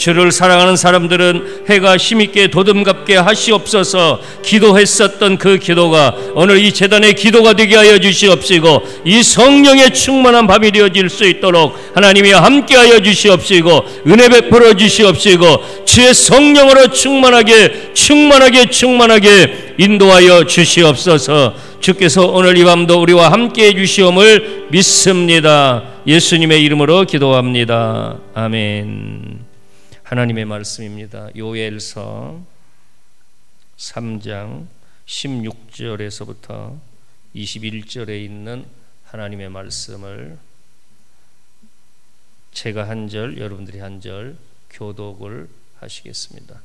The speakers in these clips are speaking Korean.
주를 사랑하는 사람들은 해가 힘있게 도듬갑게 하시옵소서 기도했었던 그 기도가 오늘 이 제단의 기도가 되게 하여 주시옵시고 이 성령의 충만한 밤이 되어질 수 있도록 하나님이 함께하여 주시옵시고 은혜 베풀어 주시옵시고 주의 성령으로 충만하게 인도하여 주시옵소서. 주께서 오늘 이 밤도 우리와 함께해 주시옵을 믿습니다. 예수님의 이름으로 기도합니다. 아멘. 하나님의 말씀입니다. 요엘서 3장 16절에서부터 21절에 있는 하나님의 말씀을 제가 한 절, 여러분들이 한 절 교독을 하시겠습니다.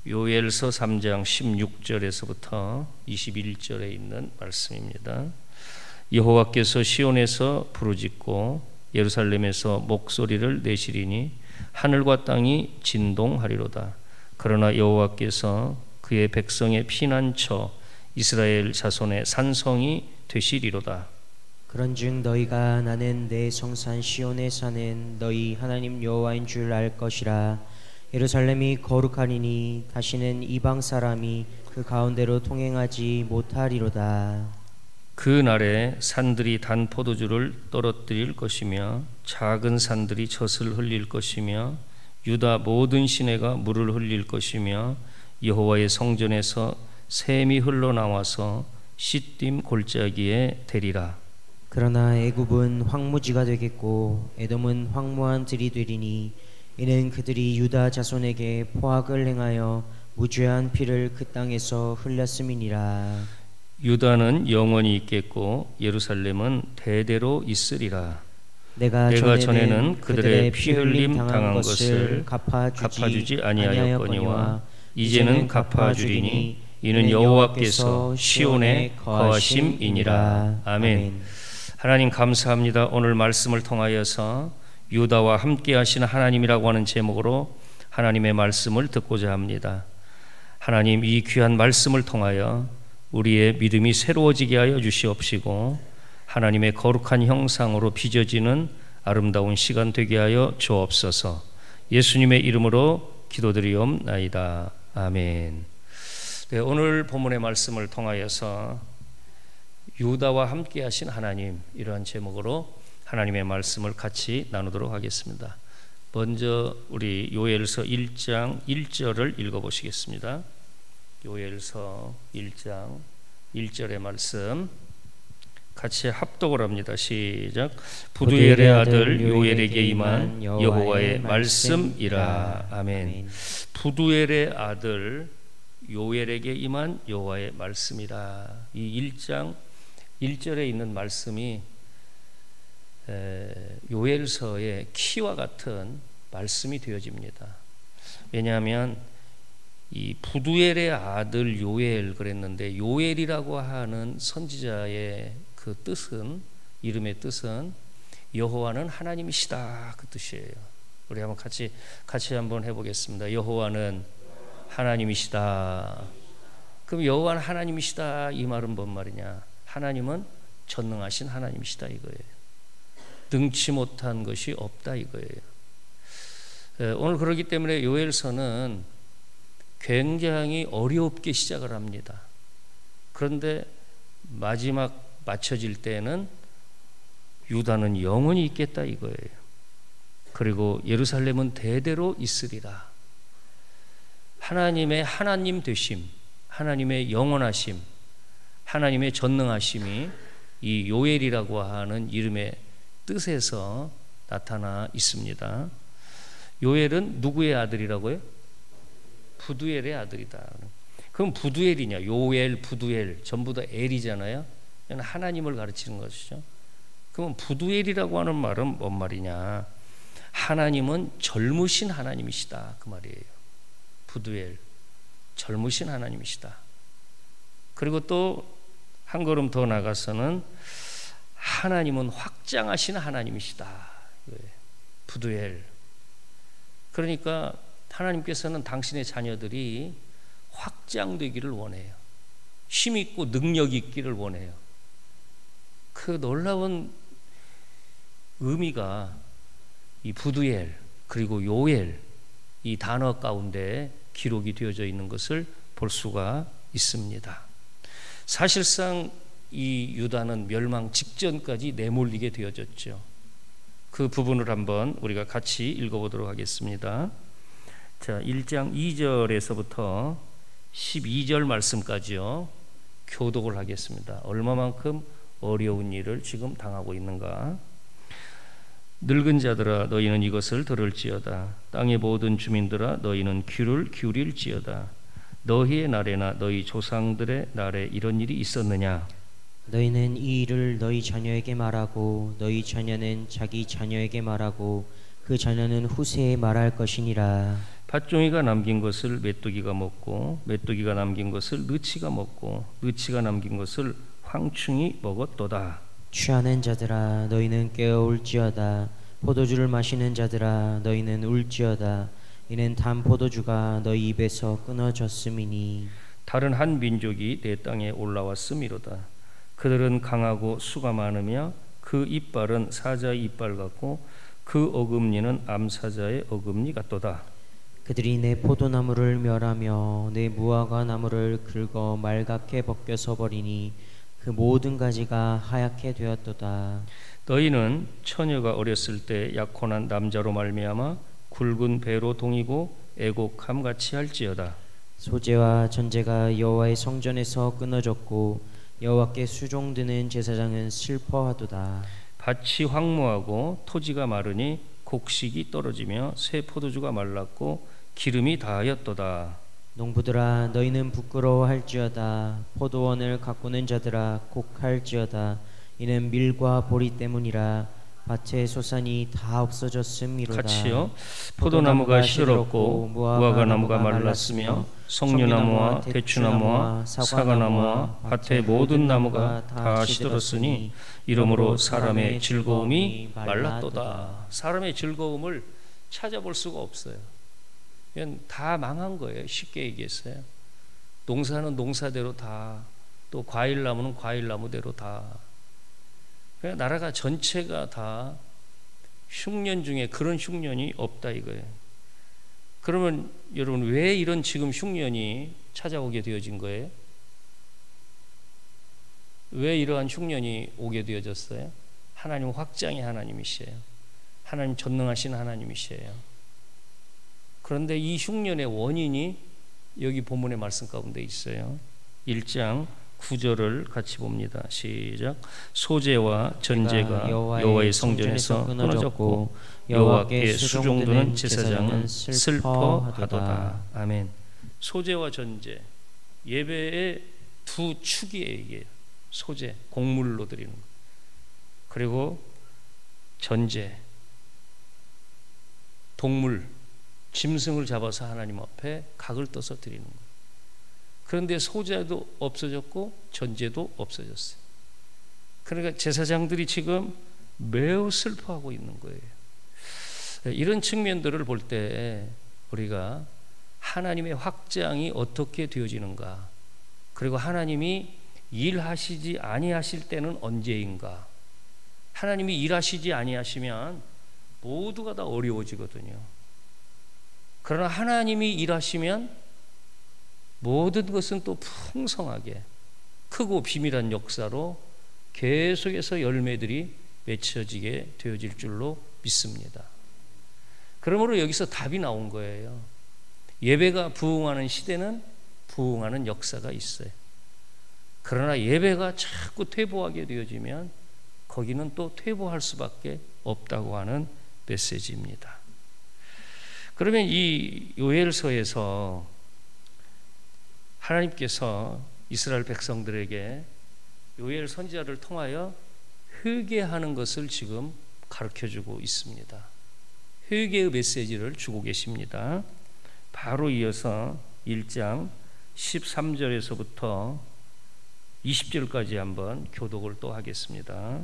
요엘서 3장 16절에서부터 21절에 있는 말씀입니다. 여호와께서 시온에서 부르짖고 예루살렘에서 목소리를 내시리니 하늘과 땅이 진동하리로다. 그러나 여호와께서 그의 백성의 피난처 이스라엘 자손의 산성이 되시리로다. 그런즉 너희가 나는 내 성산 시온에 사는 너희 하나님 여호와인 줄 알 것이라. 예루살렘이 거룩하리니 다시는 이방 사람이 그 가운데로 통행하지 못하리로다. 그 날에 산들이 단 포도주를 떨어뜨릴 것이며 작은 산들이 젖을 흘릴 것이며 유다 모든 시내가 물을 흘릴 것이며 여호와의 성전에서 샘이 흘러나와서 시딤 골짜기에 대리라. 그러나 애굽은 황무지가 되겠고 에돔은 황무한 들이 되리니 이는 그들이 유다 자손에게 포악을 행하여 무죄한 피를 그 땅에서 흘렸음이니라. 유다는 영원히 있겠고 예루살렘은 대대로 있으리라. 내가 전에는 그들의 피 흘림 당한 것을 갚아주지 아니하였거니와 이제는 갚아주리니 이는 여호와께서 시온에 거하심이니라. 아멘. 하나님 감사합니다. 오늘 말씀을 통하여서 유다와 함께 하시는 하나님이라고 하는 제목으로 하나님의 말씀을 듣고자 합니다. 하나님, 이 귀한 말씀을 통하여 우리의 믿음이 새로워지게 하여 주시옵시고 하나님의 거룩한 형상으로 빚어지는 아름다운 시간 되게 하여 주옵소서. 예수님의 이름으로 기도드리옵나이다. 아멘. 네, 오늘 본문의 말씀을 통하여서 유다와 함께 하신 하나님, 이러한 제목으로 하나님의 말씀을 같이 나누도록 하겠습니다. 먼저 우리 요엘서 1장 1절을 읽어보시겠습니다. 요엘서 1장 1절의 말씀 같이 합독을 합니다. 시작. 부두엘의 아들 요엘에게 임한 여호와의 말씀이라. 아멘. 부두엘의 아들 요엘에게 임한 여호와의 말씀이라. 이 1장 1절에 있는 말씀이 요엘서의 키와 같은 말씀이 되어집니다. 왜냐하면 이 부두엘의 아들 요엘 그랬는데 요엘이라고 하는 선지자의 그 뜻은, 이름의 뜻은 여호와는 하나님이시다 그 뜻이에요. 우리 한번 같이 한번 해보겠습니다. 여호와는 하나님이시다. 그럼 여호와는 하나님이시다 이 말은 뭔 말이냐? 하나님은 전능하신 하나님이시다 이거예요. 능치 못한 것이 없다 이거예요. 오늘 그렇기 때문에 요엘서는 굉장히 어렵게 시작을 합니다. 그런데 마지막 맞춰질 때는 유다는 영원히 있겠다 이거예요. 그리고 예루살렘은 대대로 있으리라. 하나님의 하나님 되심, 하나님의 영원하심, 하나님의 전능하심이 이 요엘이라고 하는 이름의 뜻에서 나타나 있습니다. 요엘은 누구의 아들이라고요? 부두엘의 아들이다. 그럼 부두엘이냐? 요엘, 부두엘 전부 다 엘이잖아요. 하나님을 가르치는 것이죠. 그럼 부두엘이라고 하는 말은 뭔 말이냐? 하나님은 젊으신 하나님이시다 그 말이에요. 부두엘, 젊으신 하나님이시다. 그리고 또 한 걸음 더 나가서는 하나님은 확장하신 하나님이시다. 부두엘. 그러니까 하나님께서는 당신의 자녀들이 확장되기를 원해요. 힘있고 능력 있기를 원해요. 그 놀라운 의미가 이 부두엘 그리고 요엘 이 단어 가운데 기록이 되어져 있는 것을 볼 수가 있습니다. 사실상 이 유다는 멸망 직전까지 내몰리게 되어졌죠. 그 부분을 한번 우리가 같이 읽어보도록 하겠습니다. 자, 1장 2절에서부터 12절 말씀까지요. 교독을 하겠습니다. 얼마만큼 어려운 일을 지금 당하고 있는가. 늙은 자들아 너희는 이것을 들을지어다. 땅의 모든 주민들아 너희는 귀를 기울일지어다. 너희의 날에나 너희 조상들의 날에 이런 일이 있었느냐. 너희는 이 일을 너희 자녀에게 말하고 너희 자녀는 자기 자녀에게 말하고 그 자녀는 후세에 말할 것이니라. 밭종이가 남긴 것을 메뚜기가 먹고 메뚜기가 남긴 것을 느치가 먹고 느치가 남긴 것을 황충이 먹었도다. 취하는 자들아 너희는 깨어올지어다. 포도주를 마시는 자들아 너희는 울지어다. 이는 단 포도주가 너희 입에서 끊어졌음이니. 다른 한 민족이 내 땅에 올라왔음이로다. 그들은 강하고 수가 많으며 그 이빨은 사자의 이빨 같고 그 어금니는 암사자의 어금니 같도다. 그들이 내 포도나무를 멸하며 내 무화과 나무를 긁어 말갛게 벗겨서 버리니 그 모든 가지가 하얗게 되었도다. 너희는 처녀가 어렸을 때 약혼한 남자로 말미암아 굵은 배로 동이고 애곡함 같이 할지어다. 소재와 전제가 여호와의 성전에서 끊어졌고 여호와께 수종드는 제사장은 슬퍼하도다. 밭이 황무하고 토지가 마르니 곡식이 떨어지며 새 포도주가 말랐고 기름이 다하였도다. 농부들아 너희는 부끄러워할지어다. 포도원을 가꾸는 자들아 곡할지어다. 이는 밀과 보리 때문이라. 밭의 소산이 다 없어졌음이로다. 같이요. 포도나무가 시들었고 무화과 나무가 말랐으며 석류나무와 대추나무와 사과나무와 밭의 모든 나무가 다 시들었으니 이러므로 사람의 즐거움이 말랐도다. 사람의 즐거움을 찾아볼 수가 없어요. 이건 다 망한 거예요. 쉽게 얘기했어요. 농사는 농사대로 다, 또 과일나무는 과일나무대로 다. 그러니까 나라가 전체가 다 흉년 중에 그런 흉년이 없다 이거예요. 그러면 여러분 왜 이런 지금 흉년이 찾아오게 되어진 거예요? 왜 이러한 흉년이 오게 되어졌어요? 하나님 확장의 하나님이시에요. 하나님 전능하신 하나님이시에요. 그런데 이 흉년의 원인이 여기 본문의 말씀 가운데 있어요. 1장 9절을 같이 봅니다. 시작. 소재와 전제가 여호와의 성전에서 끊어졌고 여호와께 수종드는 제사장은 슬퍼하도다. 아멘. 소재와 전제, 예배의 두 축이에요. 이게 소재, 곡물로 드리는 것. 그리고 전제, 동물, 짐승을 잡아서 하나님 앞에 각을 떠서 드리는 거예요. 그런데 소재도 없어졌고 전제도 없어졌어요. 그러니까 제사장들이 지금 매우 슬퍼하고 있는 거예요. 이런 측면들을 볼 때 우리가 하나님의 확장이 어떻게 되어지는가, 그리고 하나님이 일하시지 아니하실 때는 언제인가. 하나님이 일하시지 아니하시면 모두가 다 어려워지거든요. 그러나 하나님이 일하시면 모든 것은 또 풍성하게 크고 비밀한 역사로 계속해서 열매들이 맺혀지게 되어질 줄로 믿습니다. 그러므로 여기서 답이 나온 거예요. 예배가 부흥하는 시대는 부흥하는 역사가 있어요. 그러나 예배가 자꾸 퇴보하게 되어지면 거기는 또 퇴보할 수밖에 없다고 하는 메시지입니다. 그러면 이 요엘서에서 하나님께서 이스라엘 백성들에게 요엘 선지자를 통하여 회개하는 것을 지금 가르쳐주고 있습니다. 회개의 메시지를 주고 계십니다. 바로 이어서 1장 13절에서부터 20절까지 한번 교독을 또 하겠습니다.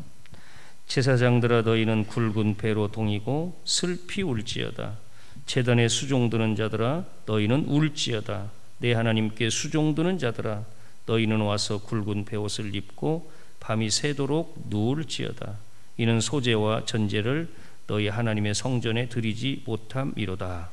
제사장들아 너희는 굵은 배로 동이고 슬피 울지어다. 제단에 수종드는 자들아 너희는 울지어다. 내 하나님께 수종드는 자들아 너희는 와서 굵은 베옷을 입고 밤이 새도록 누울지어다. 이는 소재와 전제를 너희 하나님의 성전에 드리지 못함이로다.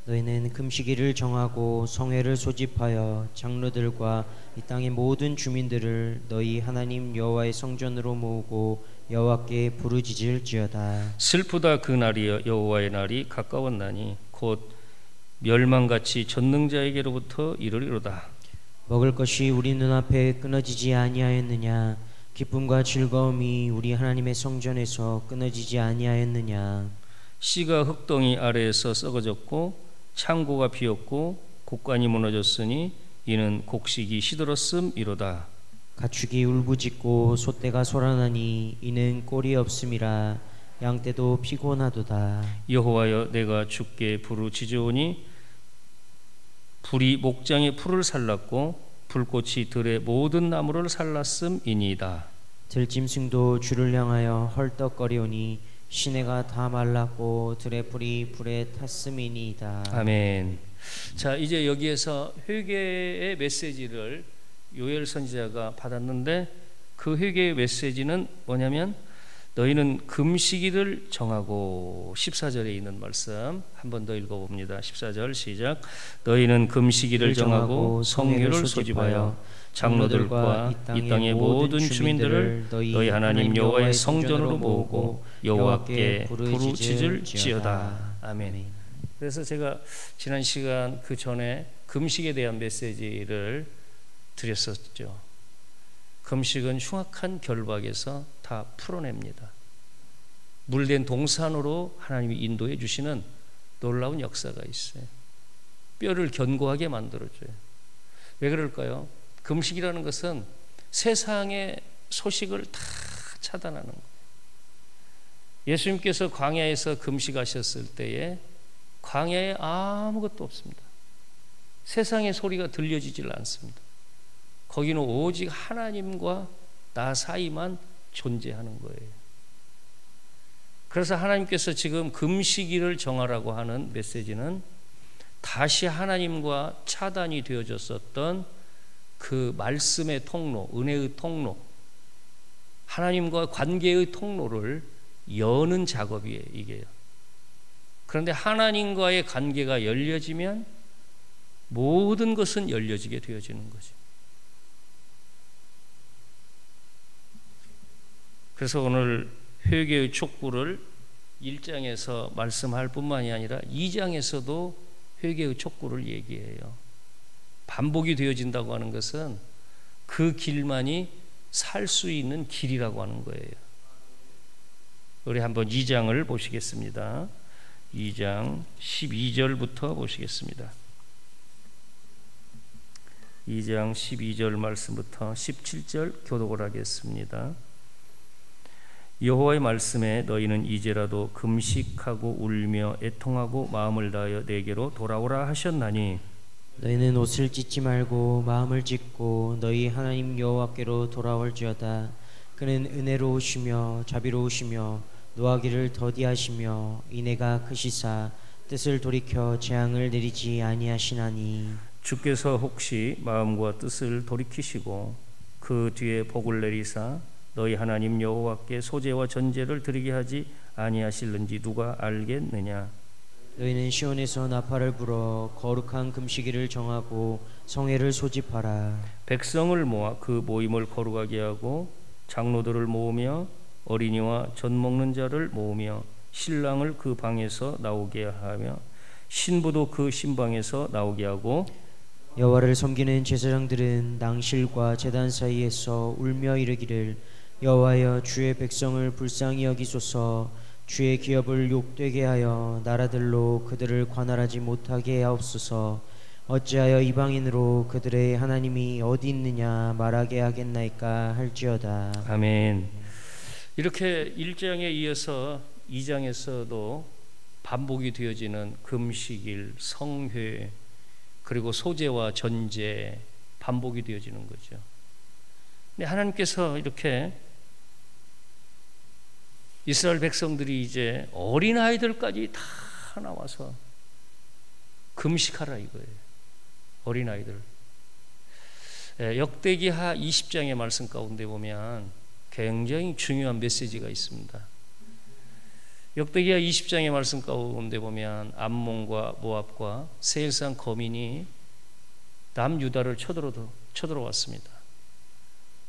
너희는 금식일을 정하고 성회를 소집하여 장로들과 이 땅의 모든 주민들을 너희 하나님 여호와의 성전으로 모으고 여호와께 부르짖을지어다. 슬프다 그 날이여 여호와의 날이 가까웠나니 곧 멸망같이 전능자에게로부터 이르리로다. 먹을 것이 우리 눈앞에 끊어지지 아니하였느냐? 기쁨과 즐거움이 우리 하나님의 성전에서 끊어지지 아니하였느냐? 씨가 흙덩이 아래에서 썩어졌고 창고가 비었고 곡간이 무너졌으니 이는 곡식이 시들었음이로다. 가축이 울부짖고 소떼가 소란하니 이는 꼴이 없음이라. 양떼도 피곤하도다. 여호와여 내가 주께 부르짖으오니 불이 목장의 풀을 살랐고 불꽃이 들의 모든 나무를 살랐음이니이다. 들짐승도 주를 향하여 헐떡거리오니 시내가 다 말랐고 들의 풀이 불에 탔음이니이다. 아멘. 자, 이제 여기에서 회개의 메시지를 요엘 선지자가 받았는데 그 회개의 메시지는 뭐냐면 너희는 금식일을 정하고 14절에 있는 말씀 한 번 더 읽어봅니다. 14절 시작. 너희는 금식일을 정하고 성회를 소집하여 장로들과 이 땅의 모든 주민들을 너희 하나님 여호와의 성전으로 모으고 여호와께 부르짖을지어다. 아멘. 그래서 제가 지난 시간 그 전에 금식에 대한 메시지를 드렸었죠. 금식은 흉악한 결박에서 다 풀어냅니다. 물된 동산으로 하나님이 인도해 주시는 놀라운 역사가 있어요. 뼈를 견고하게 만들어줘요. 왜 그럴까요? 금식이라는 것은 세상의 소식을 다 차단하는 거예요. 예수님께서 광야에서 금식하셨을 때에 광야에 아무것도 없습니다. 세상의 소리가 들려지질 않습니다. 거기는 오직 하나님과 나 사이만 존재하는 거예요. 그래서 하나님께서 지금 금식일을 정하라고 하는 메시지는 다시 하나님과 차단이 되어졌었던 그 말씀의 통로, 은혜의 통로, 하나님과 관계의 통로를 여는 작업이에요, 이게요. 그런데 하나님과의 관계가 열려지면 모든 것은 열려지게 되어지는 거죠. 그래서 오늘 회개의 촉구를 1장에서 말씀할 뿐만이 아니라 2장에서도 회개의 촉구를 얘기해요. 반복이 되어진다고 하는 것은 그 길만이 살 수 있는 길이라고 하는 거예요. 우리 한번 2장을 보시겠습니다. 2장 12절부터 보시겠습니다. 2장 12절 말씀부터 17절 교독을 하겠습니다. 여호와의 말씀에 너희는 이제라도 금식하고 울며 애통하고 마음을 다하여 내게로 돌아오라 하셨나니 너희는 옷을 찢지 말고 마음을 찢고 너희 하나님 여호와께로 돌아올지어다. 그는 은혜로우시며 자비로우시며 노하기를 더디하시며 인애가 크시사 뜻을 돌이켜 재앙을 내리지 아니하시나니 주께서 혹시 마음과 뜻을 돌이키시고 그 뒤에 복을 내리사 너희 하나님 여호와께 소제와 전제를 드리게 하지 아니하실는지 누가 알겠느냐. 너희는 시온에서 나팔을 불어 거룩한 금식일을 정하고 성회를 소집하라. 백성을 모아 그 모임을 거룩하게 하고 장로들을 모으며 어린이와 젖 먹는 자를 모으며 신랑을 그 방에서 나오게 하며 신부도 그 신방에서 나오게 하고 여호와를 섬기는 제사장들은 낭실과 제단 사이에서 울며 이르기를 여호와여 주의 백성을 불쌍히 여기소서. 주의 기업을 욕되게 하여 나라들로 그들을 관할하지 못하게 하옵소서. 어찌하여 이방인으로 그들의 하나님이 어디 있느냐 말하게 하겠나이까 할지어다. 아멘. 이렇게 1장에 이어서 2장에서도 반복이 되어지는 금식일, 성회, 그리고 소제와 전제 반복이 되어지는 거죠. 근데 하나님께서 이렇게 이스라엘 백성들이 이제 어린아이들까지 다 나와서 금식하라 이거예요. 어린아이들. 역대기하 20장의 말씀 가운데 보면 굉장히 중요한 메시지가 있습니다. 역대기야 20장의 말씀 가운데 보면 암몬과 모압과 세일산 거민이 남유다를 쳐들어왔습니다.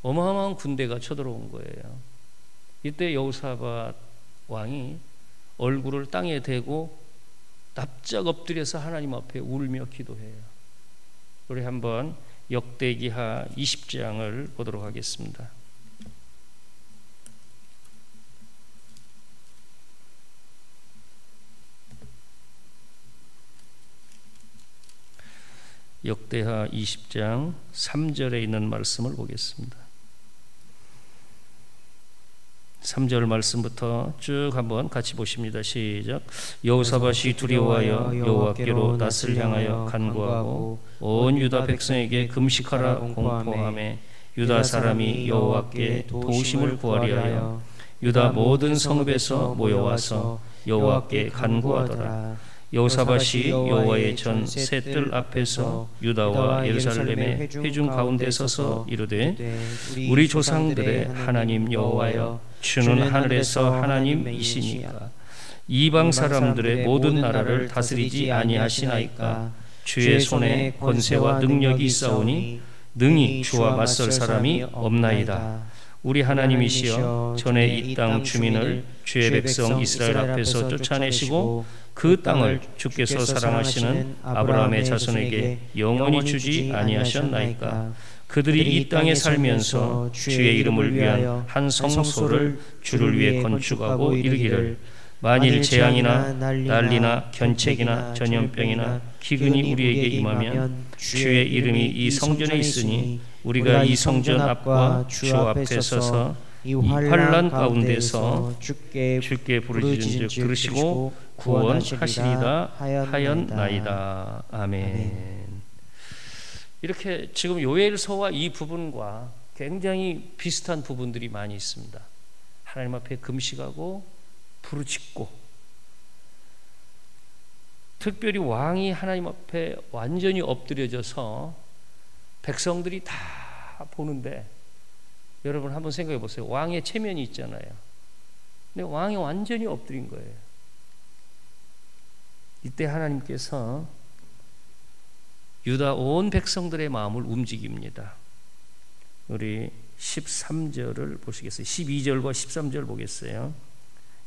어마어마한 군대가 쳐들어온 거예요. 이때 여호사밧 왕이 얼굴을 땅에 대고 납작 엎드려서 하나님 앞에 울며 기도해요. 우리 한번 역대기하 20장을 보도록 하겠습니다. 역대하 20장 3절에 있는 말씀을 보겠습니다. 3절 말씀부터 쭉 한번 같이 보십니다. 시작. 여호사밧이 두려워하여 여호와께로 낯을 향하여 간구하고 온 유다 백성에게 금식하라 공포하며 유다 사람이 여호와께 도우심을 구하리 하여 유다 모든 성읍에서 모여와서 여호와께 간구하더라. 여호사밧이 여호와의 전 셋들 앞에서 유다와 예루살렘의 회중 가운데 서서 이르되 우리 조상들의 하나님 여호와여 주는 하늘에서 하나님이시니까 이방 사람들의 모든 나라를 다스리지 아니하시나이까. 주의 손에 권세와 능력이 있사오니 능히 주와 맞설 사람이 없나이다. 우리 하나님이시여 전에 이 땅 주민을 주의 백성 이스라엘 앞에서 쫓아내시고 그 땅을 주께서 사랑하시는 아브라함의 자손에게 영원히 주지 아니하셨나이까. 그들이 이 땅에 살면서 주의 이름을 위한 한 성소를 주를 위해 건축하고 이르기를 만일 재앙이나 난리나 견책이나 전염병이나 기근이 우리에게 임하면 주의 이름이 이 성전에 있으니 우리가 이 성전 앞과 주 앞에 서서 이 환난 가운데서 주께 부르짖은즉 들으시고 구원하시리다 하였나이다. 아멘. 이렇게 지금 요엘서와 이 부분과 굉장히 비슷한 부분들이 많이 있습니다. 하나님 앞에 금식하고 부르짖고, 특별히 왕이 하나님 앞에 완전히 엎드려져서 백성들이 다 보는데, 여러분 한번 생각해 보세요. 왕의 체면이 있잖아요. 근데 왕이 완전히 엎드린 거예요. 이때 하나님께서 유다 온 백성들의 마음을 움직입니다. 우리 13절을 보시겠어요? 12절과 13절 보겠어요.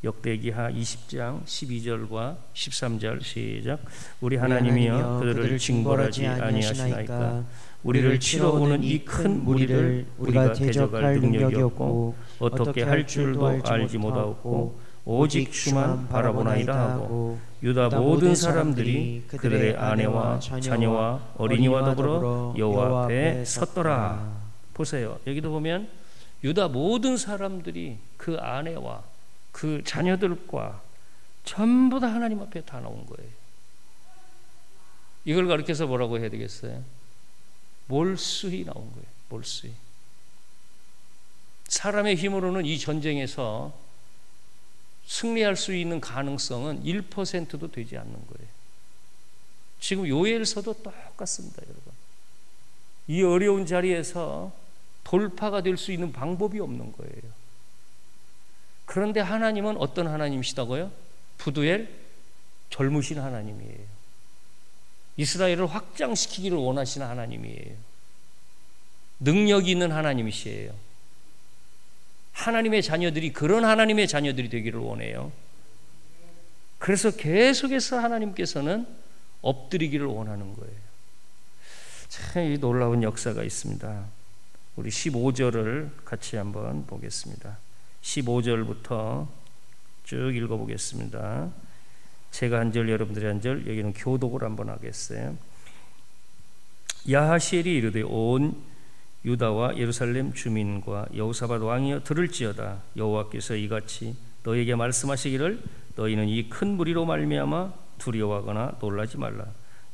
역대기하 20장 12절과 13절 시작. 우리 하나님이여 그들을 징벌하지 아니하시나이까. 우리를 치러오는 이 큰 무리를 우리가 대적할 능력이 없고 어떻게 할 줄도 알지 못하고 오직 주만 바라보나이다 하고 유다 모든 사람들이 그들의 아내와 자녀와 어린이와 더불어 여호와 앞에 섰더라. 보세요. 여기도 보면 유다 모든 사람들이 그 아내와 그 자녀들과 전부 다 하나님 앞에 다 나온 거예요. 이걸 가르쳐서 뭐라고 해야 되겠어요? 몰수히 나온 거예요. 몰수히. 사람의 힘으로는 이 전쟁에서 승리할 수 있는 가능성은 1%도 되지 않는 거예요. 지금 요엘서도 똑같습니다, 여러분. 이 어려운 자리에서 돌파가 될 수 있는 방법이 없는 거예요. 그런데 하나님은 어떤 하나님이시다고요? 부두엘 젊으신 하나님이에요. 이스라엘을 확장시키기를 원하시는 하나님이에요. 능력이 있는 하나님이시에요. 하나님의 자녀들이 그런 하나님의 자녀들이 되기를 원해요. 그래서 계속해서 하나님께서는 엎드리기를 원하는 거예요. 참 놀라운 역사가 있습니다. 우리 15절을 같이 한번 보겠습니다. 15절부터 쭉 읽어보겠습니다. 제가 한 절, 여러분들이 한 절, 여기는 교독을 한번 하겠어요. 야하시엘이 이르되 온 유다와 예루살렘 주민과 여호사밧 왕이여 들을지어다. 여호와께서 이같이 너에게 말씀하시기를 너희는 이 큰 무리로 말미암아 두려워하거나 놀라지 말라.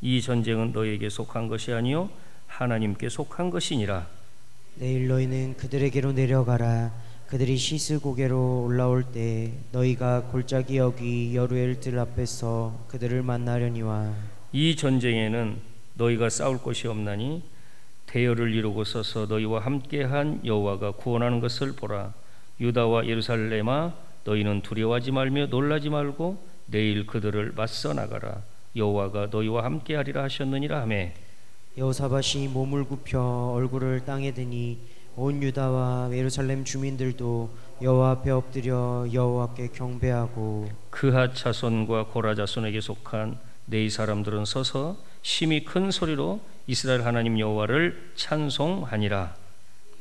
이 전쟁은 너희에게 속한 것이 아니요 하나님께 속한 것이니라. 내일 너희는 그들에게로 내려가라. 그들이 시스고개로 올라올 때 너희가 골짜기 여기 여루엘 들 앞에서 그들을 만나려니와. 이 전쟁에는 너희가 싸울 것이 없나니 대열을 이루고 서서 너희와 함께한 여호와가 구원하는 것을 보라. 유다와 예루살렘아 너희는 두려워하지 말며 놀라지 말고 내일 그들을 맞서 나가라. 여호와가 너희와 함께하리라 하셨느니라 하매 여호사밧이 몸을 굽혀 얼굴을 땅에 대니 온 유다와 예루살렘 주민들도 여호와 앞에 엎드려 여호와께 경배하고 그핫 자손과 고라 자손에게 속한 네 사람들은 서서 심히 큰 소리로 이스라엘 하나님 여호와를 찬송하니라.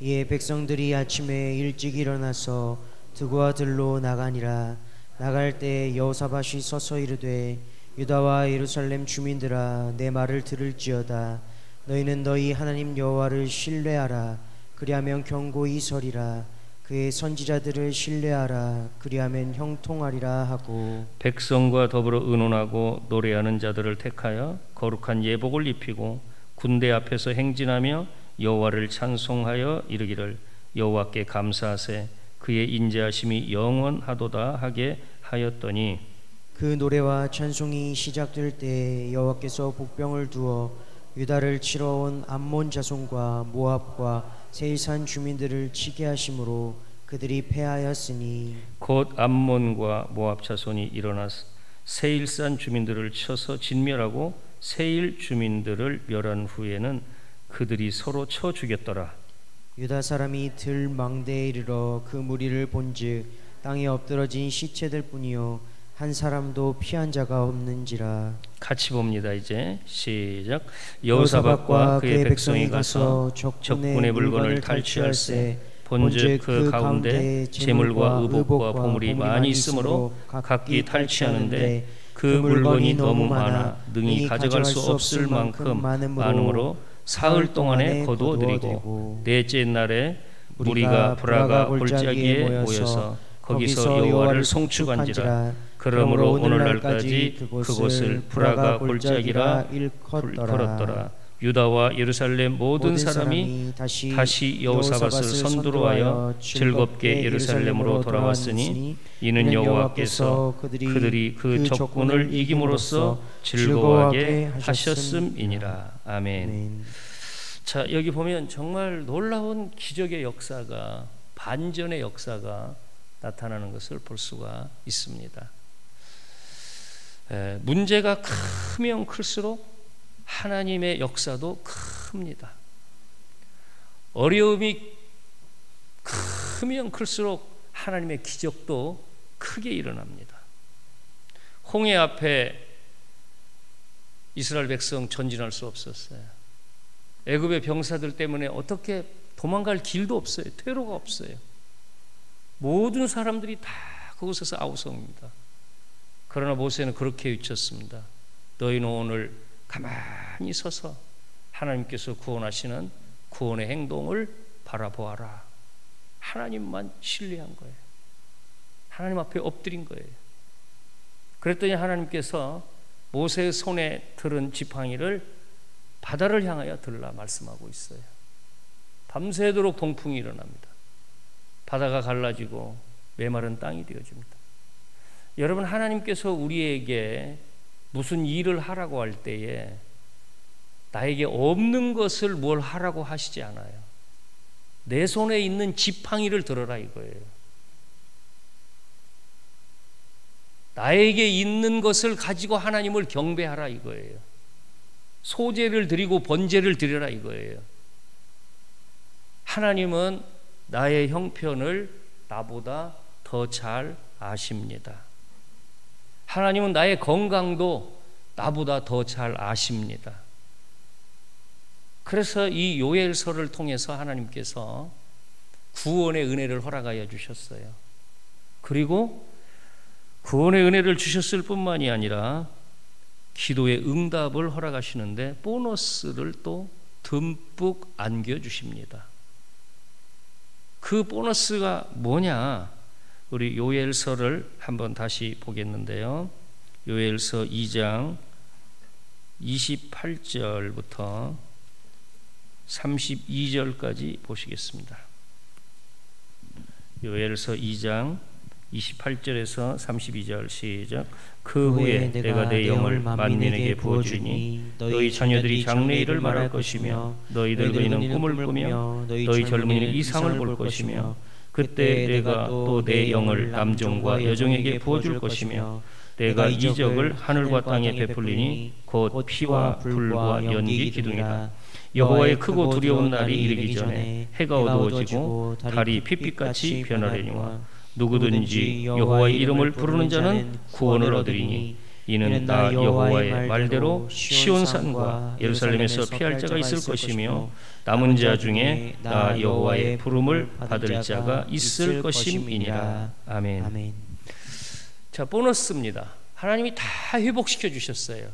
이에 백성들이 아침에 일찍 일어나서 드고와 들로 나가니라. 나갈 때 여호사밧이 서서 이르되 유다와 예루살렘 주민들아 내 말을 들을지어다. 너희는 너희 하나님 여호와를 신뢰하라. 그리하면 견고히 서리라. 그의 선지자들을 신뢰하라. 그리하면 형통하리라 하고 백성과 더불어 의논하고 노래하는 자들을 택하여 거룩한 예복을 입히고 군대 앞에서 행진하며 여호와를 찬송하여 이르기를 여호와께 감사하세 그의 인자하심이 영원하도다 하게 하였더니 그 노래와 찬송이 시작될 때 여호와께서 복병을 두어 유다를 치러 온 암몬 자손과 모압과 세일산 주민들을 치게 하심으로 그들이 패하였으니 곧 암몬과 모압 자손이 일어나 세일산 주민들을 쳐서 진멸하고 세일 주민들을 멸한 후에는 그들이 서로 쳐 죽였더라. 유다 사람이 들 망대에 이르러 그 무리를 본즉 땅에 엎드러진 시체들 뿐이요 한 사람도 피한 자가 없는지라. 같이 봅니다. 이제 시작. 여호사밧과 그의 백성이 가서 적군의 물건을 탈취할세 본즉 그 가운데 재물과 의복과 보물이 많이 있으므로 각기 탈취하는데 그 물건이 너무 많아 능히 가져갈 수 없을 만큼 많으므로 사흘 동안에 거두어들이고 넷째 날에 무리가 브라가 골짜기에 모여서 거기서 여호와를 송축한지라. 그러므로 오늘날까지 그곳을 브라가 골짜기라 일컬었더라. 유다와 예루살렘 모든 사람이 다시 여호사밧을 선두로 하여 즐겁게 예루살렘으로 돌아왔으니 이는 여호와께서 그들이 그 적군을 이김으로써 즐거워하게 하셨음이니라. 아멘. 자, 여기 보면 정말 놀라운 기적의 역사가, 반전의 역사가 나타나는 것을 볼 수가 있습니다. 문제가 크면 클수록 하나님의 역사도 큽니다. 어려움이 크면 클수록 하나님의 기적도 크게 일어납니다. 홍해 앞에 이스라엘 백성 전진할 수 없었어요. 애굽의 병사들 때문에 어떻게 도망갈 길도 없어요. 퇴로가 없어요. 모든 사람들이 다 그곳에서 아우성입니다. 그러나 모세는 그렇게 외쳤습니다. 너희는 오늘 가만히 서서 하나님께서 구원하시는 구원의 행동을 바라보아라. 하나님만 신뢰한 거예요. 하나님 앞에 엎드린 거예요. 그랬더니 하나님께서 모세의 손에 들은 지팡이를 바다를 향하여 들라 말씀하고 있어요. 밤새도록 동풍이 일어납니다. 바다가 갈라지고 메마른 땅이 되어집니다. 여러분, 하나님께서 우리에게 무슨 일을 하라고 할 때에 나에게 없는 것을 뭘 하라고 하시지 않아요. 내 손에 있는 지팡이를 들어라 이거예요. 나에게 있는 것을 가지고 하나님을 경배하라 이거예요. 소제를 드리고 번제를 드려라 이거예요. 하나님은 나의 형편을 나보다 더 잘 아십니다. 하나님은 나의 건강도 나보다 더 잘 아십니다. 그래서 이 요엘서를 통해서 하나님께서 구원의 은혜를 허락하여 주셨어요. 그리고 구원의 은혜를 주셨을 뿐만이 아니라 기도의 응답을 허락하시는데 보너스를 또 듬뿍 안겨주십니다. 그 보너스가 뭐냐? 우리 요엘서를 한번 다시 보겠는데요. 요엘서 2장 28절부터 32절까지 보시겠습니다. 요엘서 2장 28절에서 32절 시작. 그 후에 내가 내 영을 만민에게 부어주니 너희 자녀들이 장래일을 말할 것이며 너희 늙은이는 꿈을 꾸며 너희 젊은이는 이상을 볼 것이며 그때 내가 또 내 영을 남종과 여종에게 부어줄 것이며 내가 이적을 하늘과 땅에 베풀리니 곧 피와 불과 연기 기둥이라. 여호와의 크고 두려운 날이 이르기 전에 해가 어두워지고 달이 핏빛같이 변하려니와 누구든지 여호와의 이름을 부르는 자는 구원을 얻으리니 이는 나 여호와의 말대로 시온산과 예루살렘에서 피할 자가 있을 것이며 남은 자 중에 나 여호와의 부름을 받을 자가 있을 것임이니라. 아멘. 자, 보너스입니다. 하나님이 다 회복시켜 주셨어요.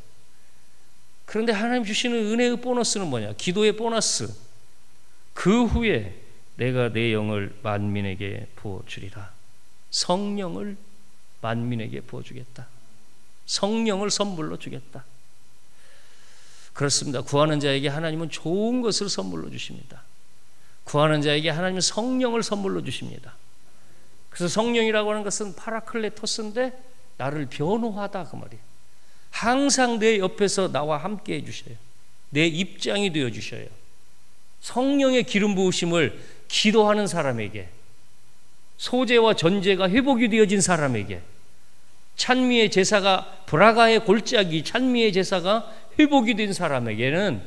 그런데 하나님 주시는 은혜의 보너스는 뭐냐? 기도의 보너스. 그 후에 내가 내 영을 만민에게 부어주리라. 성령을 만민에게 부어주겠다. 성령을 선물로 주겠다. 그렇습니다. 구하는 자에게 하나님은 좋은 것을 선물로 주십니다. 구하는 자에게 하나님은 성령을 선물로 주십니다. 그래서 성령이라고 하는 것은 파라클레토스인데 나를 변호하다 그 말이에요. 항상 내 옆에서 나와 함께 해주셔요. 내 입장이 되어주셔요. 성령의 기름 부으심을 기도하는 사람에게, 소재와 전제가 회복이 되어진 사람에게, 찬미의 제사가 브라가의 골짜기 찬미의 제사가 회복이 된 사람에게는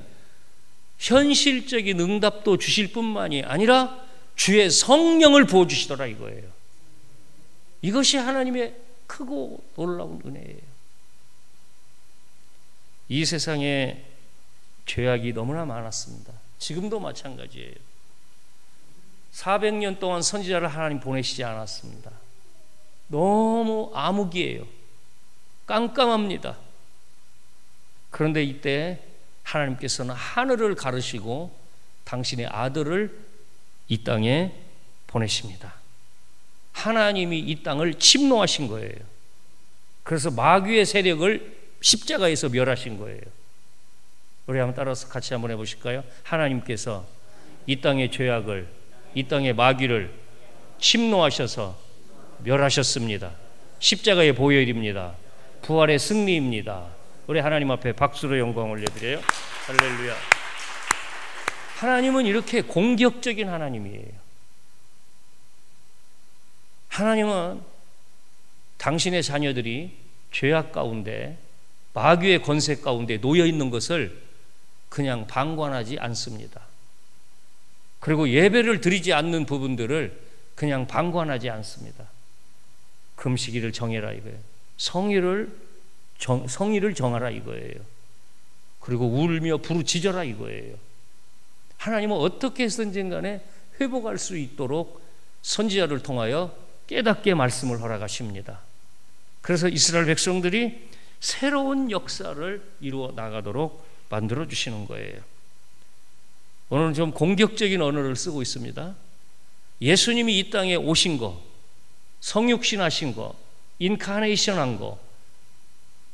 현실적인 응답도 주실 뿐만이 아니라 주의 성령을 부어주시더라 이거예요. 이것이 하나님의 크고 놀라운 은혜예요. 이 세상에 죄악이 너무나 많았습니다. 지금도 마찬가지예요. 400년 동안 선지자를 하나님 보내시지 않았습니다. 너무 암흑이에요. 깜깜합니다. 그런데 이때 하나님께서는 하늘을 가르시고 당신의 아들을 이 땅에 보내십니다. 하나님이 이 땅을 침노하신 거예요. 그래서 마귀의 세력을 십자가에서 멸하신 거예요. 우리 한번 따라서 같이 한번 해보실까요? 하나님께서 이 땅의 죄악을, 이 땅의 마귀를 침노하셔서 멸하셨습니다. 십자가의 보혈입니다. 부활의 승리입니다. 우리 하나님 앞에 박수로 영광 올려드려요. 할렐루야. 하나님은 이렇게 공격적인 하나님이에요. 하나님은 당신의 자녀들이 죄악 가운데, 마귀의 권세 가운데 놓여 있는 것을 그냥 방관하지 않습니다. 그리고 예배를 드리지 않는 부분들을 그냥 방관하지 않습니다. 금식일을 정해라 이거예요. 성의를 정하라 이거예요. 그리고 울며 부르짖어라 이거예요. 하나님은 어떻게 해서든지 간에 회복할 수 있도록 선지자를 통하여 깨닫게 말씀을 허락하십니다. 그래서 이스라엘 백성들이 새로운 역사를 이루어 나가도록 만들어 주시는 거예요. 오늘은 좀 공격적인 언어를 쓰고 있습니다. 예수님이 이 땅에 오신 거, 성육신 하신 거, 인카네이션 한 거,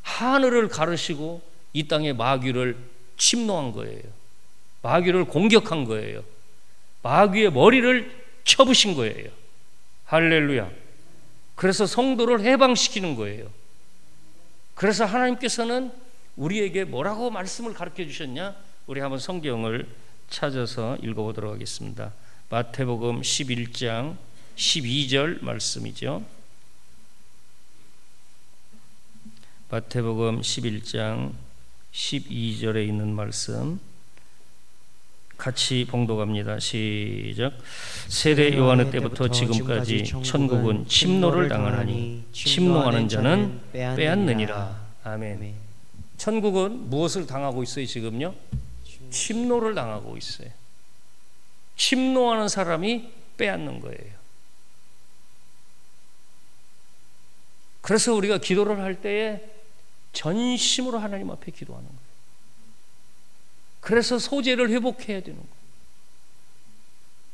하늘을 가르시고 이 땅에 마귀를 침노한 거예요. 마귀를 공격한 거예요. 마귀의 머리를 쳐부신 거예요. 할렐루야. 그래서 성도를 해방시키는 거예요. 그래서 하나님께서는 우리에게 뭐라고 말씀을 가르쳐 주셨냐? 우리 한번 성경을 찾아서 읽어보도록 하겠습니다. 마태복음 11장 12절 말씀이죠. 마태복음 11장 12절에 있는 말씀 같이 봉독합니다. 시작. 세례 요한의 때부터 지금까지 천국은 침노를 당하나니 침노하는 자는 빼앗느니라. 아멘. 천국은 무엇을 당하고 있어요? 지금요? 침노를 당하고 있어요. 침노하는 사람이 빼앗는 거예요. 그래서 우리가 기도를 할 때에 전심으로 하나님 앞에 기도하는 거예요. 그래서 소재를 회복해야 되는 거예요.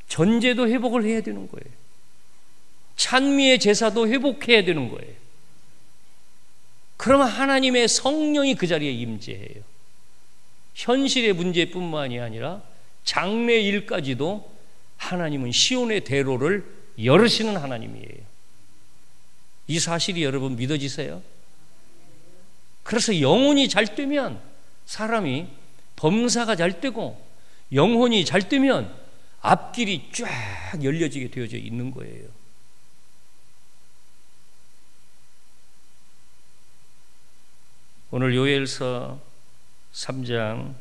전제도 회복을 해야 되는 거예요. 찬미의 제사도 회복해야 되는 거예요. 그러면 하나님의 성령이 그 자리에 임재해요. 현실의 문제뿐만이 아니라 장래 일까지도 하나님은 시온의 대로를 열으시는 하나님이에요. 이 사실이 여러분 믿어지세요? 그래서 영혼이 잘 되면 사람이 범사가 잘 되고 영혼이 잘 되면 앞길이 쫙 열려지게 되어져 있는 거예요. 오늘 요엘서 3장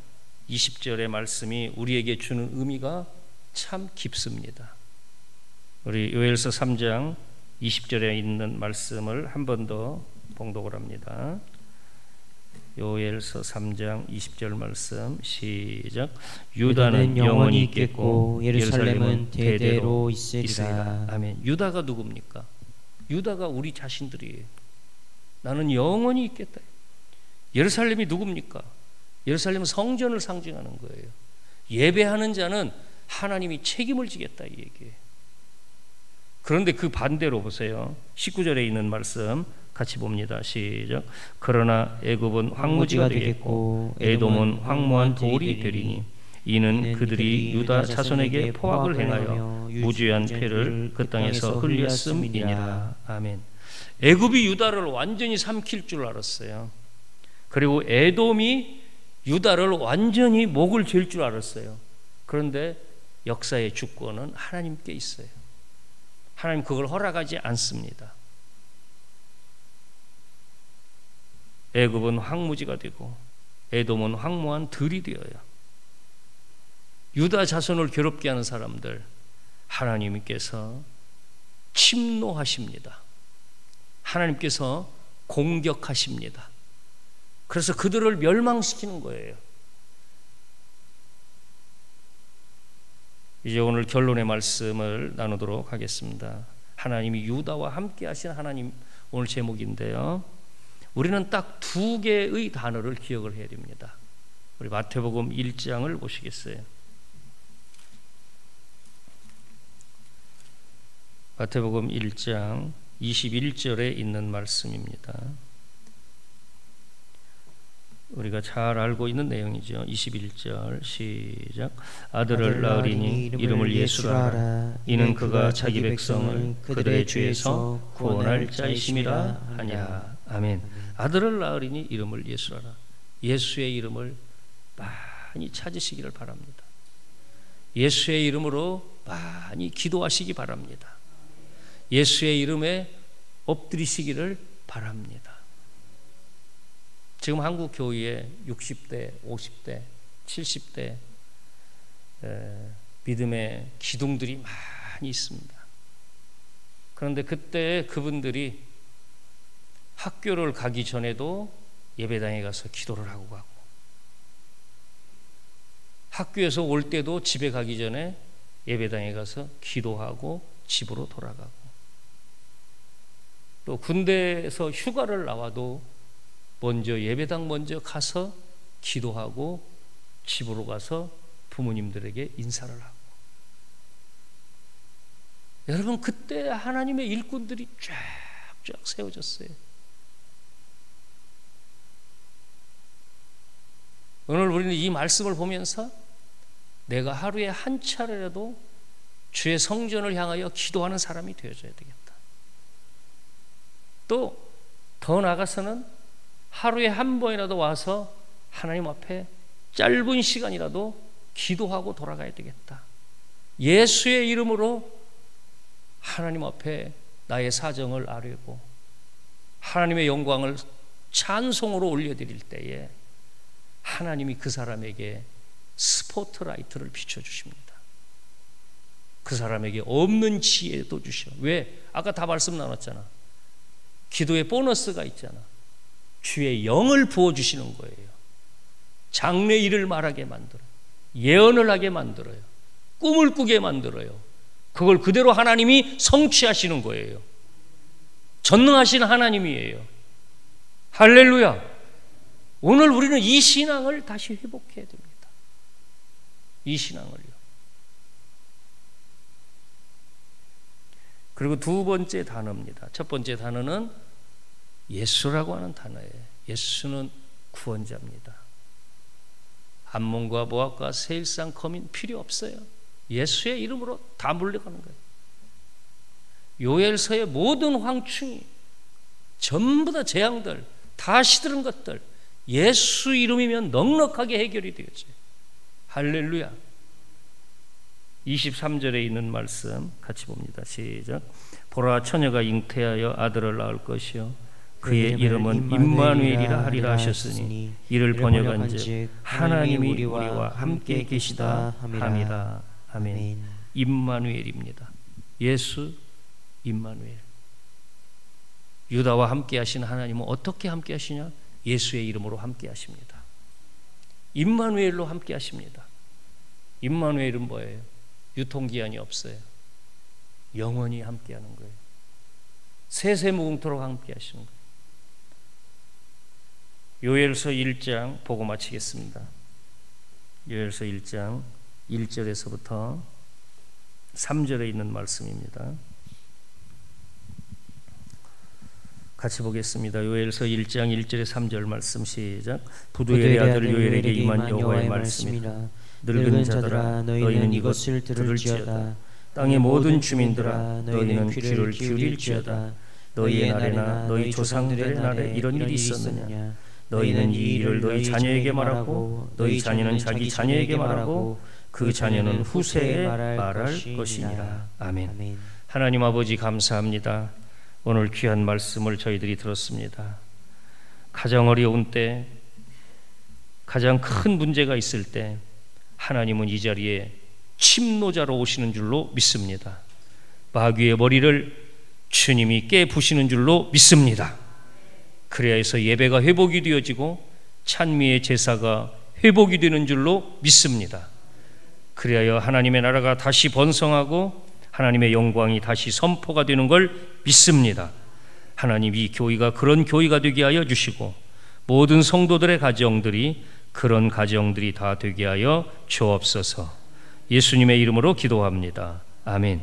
20절의 말씀이 우리에게 주는 의미가 참 깊습니다. 우리 요엘서 3장 20절에 있는 말씀을 한 번 더 봉독을 합니다. 요엘서 3장 20절 말씀 시작. 유다는 영원히 있겠고 예루살렘은 대대로 있으리라. 아멘. 유다가 누굽니까? 유다가 우리 자신들이에요. 나는 영원히 있겠다. 예루살렘이 누굽니까? 예루살렘은 성전을 상징하는 거예요. 예배하는 자는 하나님이 책임을 지겠다 이 얘기예요. 그런데 그 반대로 보세요. 19절에 있는 말씀 같이 봅니다. 시작. 그러나 애굽은 황무지가 되겠고 에돔은 황무한 돌이 되리니 이는 그들이 유다 자손에게 포악을 행하여 무주한 패를 그 땅에서 흘렸음이니라. 아멘. 애굽이 유다를 완전히 삼킬 줄 알았어요. 그리고 에돔이 유다를 완전히 목을 쥘 줄 알았어요. 그런데 역사의 주권은 하나님께 있어요. 하나님 그걸 허락하지 않습니다. 애굽은 황무지가 되고 에돔은 황무한 들이 되어요. 유다 자손을 괴롭게 하는 사람들 하나님께서 침노하십니다. 하나님께서 공격하십니다. 그래서 그들을 멸망시키는 거예요. 이제 오늘 결론의 말씀을 나누도록 하겠습니다. 하나님이 유다와 함께 하신 하나님, 오늘 제목인데요. 우리는 딱 두 개의 단어를 기억을 해야 됩니다. 우리 마태복음 1장을 보시겠어요? 마태복음 1장 21절에 있는 말씀입니다. 우리가 잘 알고 있는 내용이죠. 21절 시작. 아들을 낳으리니 이름을 예수라 하라. 이는 그가 자기 백성을 그들의 죄에서 구원할 자이심이라 하냐. 아멘. 아들을 낳으리니 이름을 예수라 하라. 예수의 이름을 많이 찾으시기를 바랍니다. 예수의 이름으로 많이 기도하시기 바랍니다. 예수의 이름에 엎드리시기를 바랍니다. 지금 한국 교회에 60대, 50대, 70대 믿음의 기둥들이 많이 있습니다. 그런데 그때 그분들이 학교를 가기 전에도 예배당에 가서 기도를 하고 가고, 학교에서 올 때도 집에 가기 전에 예배당에 가서 기도하고 집으로 돌아가고, 또 군대에서 휴가를 나와도 먼저 예배당 먼저 가서 기도하고 집으로 가서 부모님들에게 인사를 하고. 여러분, 그때 하나님의 일꾼들이 쫙쫙 세워졌어요. 오늘 우리는 이 말씀을 보면서 내가 하루에 한 차례라도 주의 성전을 향하여 기도하는 사람이 되어줘야 되겠다. 또 더 나아가서는 하루에 한 번이라도 와서 하나님 앞에 짧은 시간이라도 기도하고 돌아가야 되겠다. 예수의 이름으로 하나님 앞에 나의 사정을 아뢰고 하나님의 영광을 찬송으로 올려드릴 때에 하나님이 그 사람에게 스포트라이트를 비춰주십니다. 그 사람에게 없는 지혜도 주셔. 왜? 아까 다 말씀 나눴잖아. 기도에 보너스가 있잖아. 주의 영을 부어주시는 거예요. 장래 일을 말하게 만들어요. 예언을 하게 만들어요. 꿈을 꾸게 만들어요. 그걸 그대로 하나님이 성취하시는 거예요. 전능하신 하나님이에요. 할렐루야. 오늘 우리는 이 신앙을 다시 회복해야 됩니다. 이 신앙을요. 그리고 두 번째 단어입니다. 첫 번째 단어는 예수라고 하는 단어예요. 예수는 구원자입니다. 암몬과 모압과 세일상 거민 필요 없어요. 예수의 이름으로 다 물려가는 거예요. 요엘서의 모든 황충이 전부 다 재앙들, 다 시들은 것들 예수 이름이면 넉넉하게 해결이 되겠죠. 할렐루야. 23절에 있는 말씀 같이 봅니다. 시작. 보라, 처녀가 잉태하여 아들을 낳을 것이요 그의 이름은 임마누엘이라 하리라 하셨으니 이를 번역한즉 하나님이 우리와 함께 계시다 함이라. 아멘. 임마누엘입니다. 예수 임마누엘. 유다와 함께 하신 하나님은 어떻게 함께 하시냐? 예수의 이름으로 함께 하십니다. 임마누엘로 함께 하십니다. 임마누엘은 뭐예요? 유통기한이 없어요. 영원히 함께 하는 거예요. 세세무궁토록 함께 하시는 거예요. 요엘서 1장 보고 마치겠습니다. 요엘서 1장 1절에서부터 3절에 있는 말씀입니다. 같이 보겠습니다. 요엘서 1장 1절에 3절 말씀 시작. 부두엘의 아들 요엘에게 임한 여호와의 말씀이라. 늙은 자들아 너희는 이것을 들을지어다. 땅의 모든 주민들아 너희는 귀를 기울일지어다. 너희의 날에나 너희 조상들의 날에 이런 일이 있었느냐? 너희는 이 일을 너희 자녀에게 말하고 너희 자녀는 자기 자녀에게 말하고 그 자녀는 후세에 말할 것이니라. 아멘. 하나님 아버지 감사합니다. 오늘 귀한 말씀을 저희들이 들었습니다. 가장 어려운 때, 가장 큰 문제가 있을 때 하나님은 이 자리에 침노자로 오시는 줄로 믿습니다. 마귀의 머리를 주님이 깨부시는 줄로 믿습니다. 그래야 해서 예배가 회복이 되어지고 찬미의 제사가 회복이 되는 줄로 믿습니다. 그래야 하나님의 나라가 다시 번성하고 하나님의 영광이 다시 선포가 되는 걸 믿습니다. 하나님, 이 교회가 그런 교회가 되게 하여 주시고 모든 성도들의 가정들이 그런 가정들이 다 되게 하여 주옵소서. 예수님의 이름으로 기도합니다. 아멘.